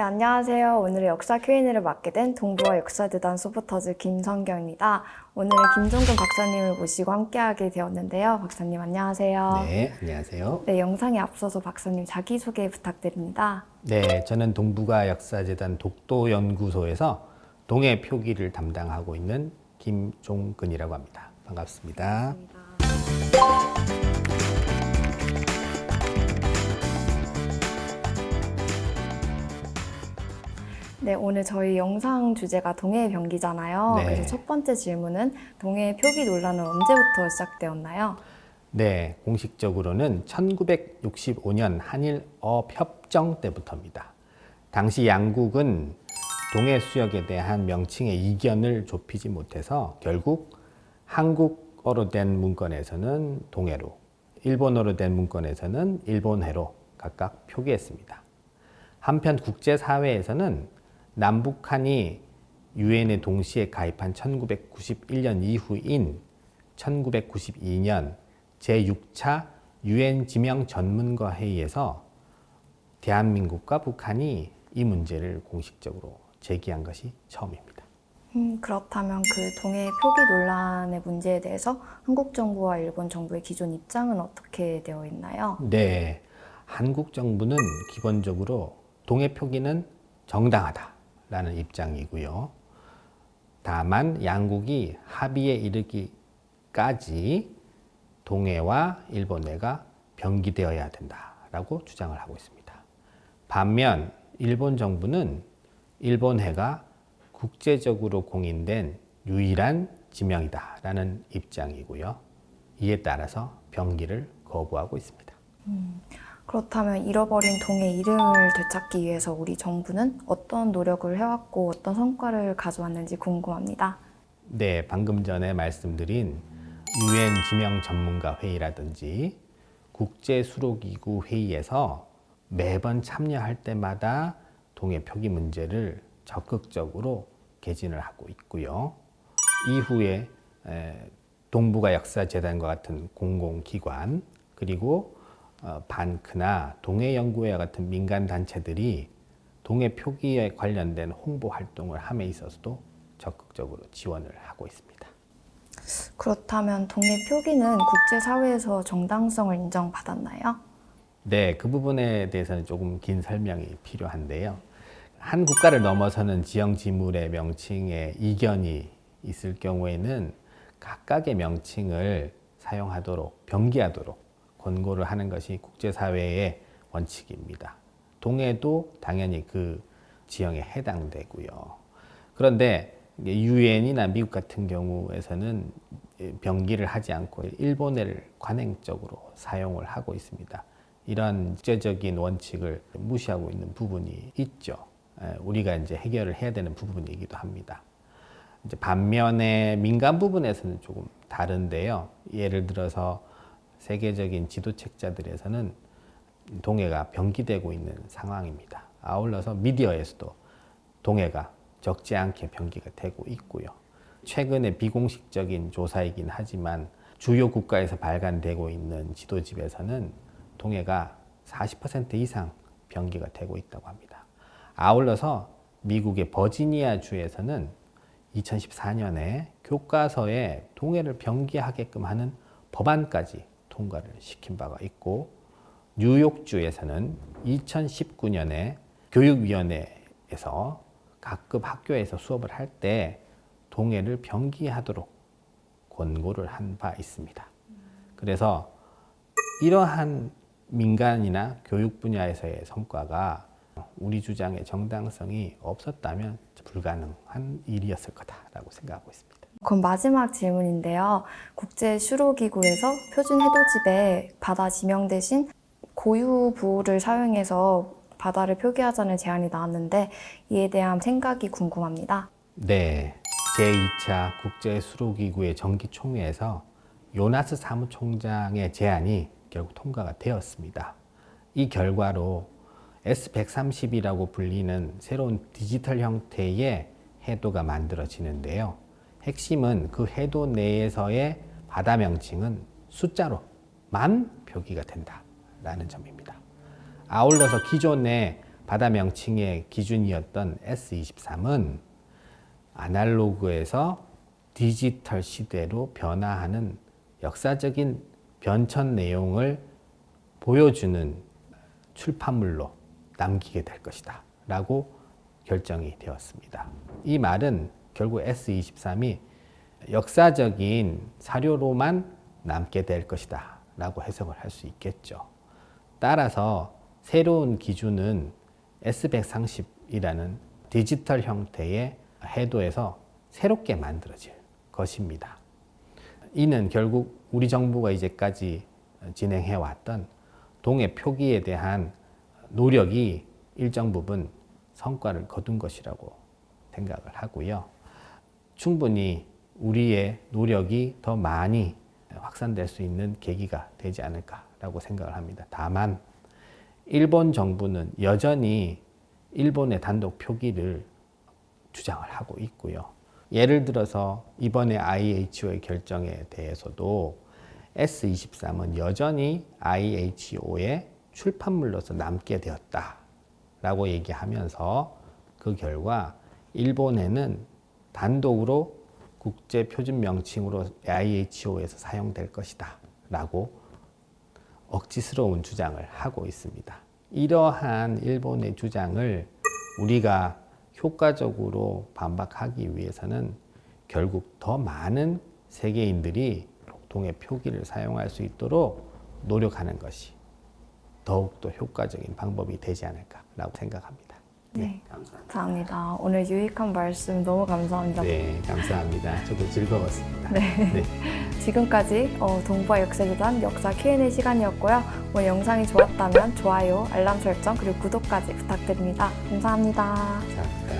안녕하세요. 오늘의 역사 Q&A를 맡게 된 동부와 역사재단 소프터즈 김성경입니다. 오늘 김종근 박사님을 모시고 함께하게 되었는데요. 박사님 안녕하세요. 네, 안녕하세요. 네, 영상에 앞서서 박사님 자기소개 부탁드립니다. 네, 저는 동북아 역사재단 독도연구소에서 동해 표기를 담당하고 있는 김종근이라고 합니다. 반갑습니다. 네, 오늘 저희 영상 주제가 동해의 병기잖아요. 네. 그래서 첫 번째 질문은 동해의 표기 논란은 언제부터 시작되었나요? 네, 공식적으로는 1965년 한일어협정 때부터입니다. 당시 양국은 동해 수역에 대한 명칭의 이견을 좁히지 못해서 결국 한국어로 된 문건에서는 동해로, 일본어로 된 문건에서는 일본해로 각각 표기했습니다. 한편 국제사회에서는 남북한이 유엔에 동시에 가입한 1991년 이후인 1992년 제6차 유엔 지명 전문가 회의에서 대한민국과 북한이 이 문제를 공식적으로 제기한 것이 처음입니다. 그렇다면 그 동해 표기 논란의 문제에 대해서 한국 정부와 일본 정부의 기존 입장은 어떻게 되어 있나요? 네, 한국 정부는 기본적으로 동해 표기는 정당하다라는 입장이고요. 다만 양국이 합의에 이르기까지 동해와 일본해가 병기되어야 된다라고 주장을 하고 있습니다. 반면 일본 정부는 일본해가 국제적으로 공인된 유일한 지명이다라는 입장이고요. 이에 따라서 병기를 거부하고 있습니다. 그렇다면 잃어버린 동해 이름을 되찾기 위해서 우리 정부는 어떤 노력을 해왔고 어떤 성과를 가져왔는지 궁금합니다. 네, 방금 전에 말씀드린 유엔 지명 전문가 회의라든지 국제수로기구 회의에서 매번 참여할 때마다 동해 표기 문제를 적극적으로 개진을 하고 있고요. 이후에 동북아 역사재단과 같은 공공기관 그리고 반크나 동해연구회와 같은 민간단체들이 동해 표기에 관련된 홍보 활동을 함에 있어서도 적극적으로 지원을 하고 있습니다. 그렇다면 동해 표기는 국제사회에서 정당성을 인정받았나요? 네, 그 부분에 대해서는 조금 긴 설명이 필요한데요. 한 국가를 넘어서는 지형 지물의 명칭에 이견이 있을 경우에는 각각의 명칭을 사용하도록, 병기하도록 권고를 하는 것이 국제사회의 원칙입니다. 동해도 당연히 그 지형에 해당되고요. 그런데 유엔이나 미국 같은 경우에서는 병기를 하지 않고 일본해를 관행적으로 사용을 하고 있습니다. 이런 국제적인 원칙을 무시하고 있는 부분이 있죠. 우리가 이제 해결을 해야 되는 부분이기도 합니다. 이제 반면에 민간 부분에서는 조금 다른데요. 예를 들어서 세계적인 지도책자들에서는 동해가 병기되고 있는 상황입니다. 아울러서 미디어에서도 동해가 적지 않게 병기가 되고 있고요. 최근에 비공식적인 조사이긴 하지만 주요 국가에서 발간되고 있는 지도집에서는 동해가 40% 이상 병기가 되고 있다고 합니다. 아울러서 미국의 버지니아 주에서는 2014년에 교과서에 동해를 병기하게끔 하는 법안까지 통과를 시킨 바가 있고 뉴욕주에서는 2019년에 교육위원회에서 각급 학교에서 수업을 할 때 동해를 병기하도록 권고를 한 바 있습니다. 그래서 이러한 민간이나 교육 분야에서의 성과가 우리 주장의 정당성이 없었다면 불가능한 일이었을 거다라고 생각하고 있습니다. 그럼 마지막 질문인데요. 국제수로기구에서 표준 해도집에 바다 지명 대신 고유부호를 사용해서 바다를 표기하자는 제안이 나왔는데 이에 대한 생각이 궁금합니다. 네, 제2차 국제수로기구의 정기총회에서 요나스 사무총장의 제안이 결국 통과가 되었습니다. 이 결과로 S130이라고 불리는 새로운 디지털 형태의 해도가 만들어지는데요. 핵심은 그 해도 내에서의 바다 명칭은 숫자로만 표기가 된다라는 점입니다. 아울러서 기존의 바다 명칭의 기준이었던 S23은 아날로그에서 디지털 시대로 변화하는 역사적인 변천 내용을 보여주는 출판물로 남기게 될 것이다 라고 결정이 되었습니다. 이 말은 결국 S23이 역사적인 사료로만 남게 될 것이다 라고 해석을 할 수 있겠죠. 따라서 새로운 기준은 S130이라는 디지털 형태의 해도에서 새롭게 만들어질 것입니다. 이는 결국 우리 정부가 이제까지 진행해왔던 동해 표기에 대한 노력이 일정 부분 성과를 거둔 것이라고 생각을 하고요. 충분히 우리의 노력이 더 많이 확산될 수 있는 계기가 되지 않을까라고 생각을 합니다. 다만 일본 정부는 여전히 일본의 단독 표기를 주장을 하고 있고요. 예를 들어서 이번에 IHO의 결정에 대해서도 S23은 여전히 IHO의 출판물로서 남게 되었다라고 얘기하면서 그 결과 일본에는 단독으로 국제 표준 명칭으로 IHO에서 사용될 것이다 라고 억지스러운 주장을 하고 있습니다. 이러한 일본의 주장을 우리가 효과적으로 반박하기 위해서는 결국 더 많은 세계인들이 동해 표기를 사용할 수 있도록 노력하는 것이 더욱더 효과적인 방법이 되지 않을까라고 생각합니다. 네, 감사합니다. 오늘 유익한 말씀 너무 감사합니다. 네, 감사합니다. 저도 즐거웠습니다. 네. 지금까지 동부와 역사재단 역사 Q&A 시간이었고요. 오늘 영상이 좋았다면 좋아요, 알람 설정, 그리고 구독까지 부탁드립니다. 감사합니다. 감사합니다.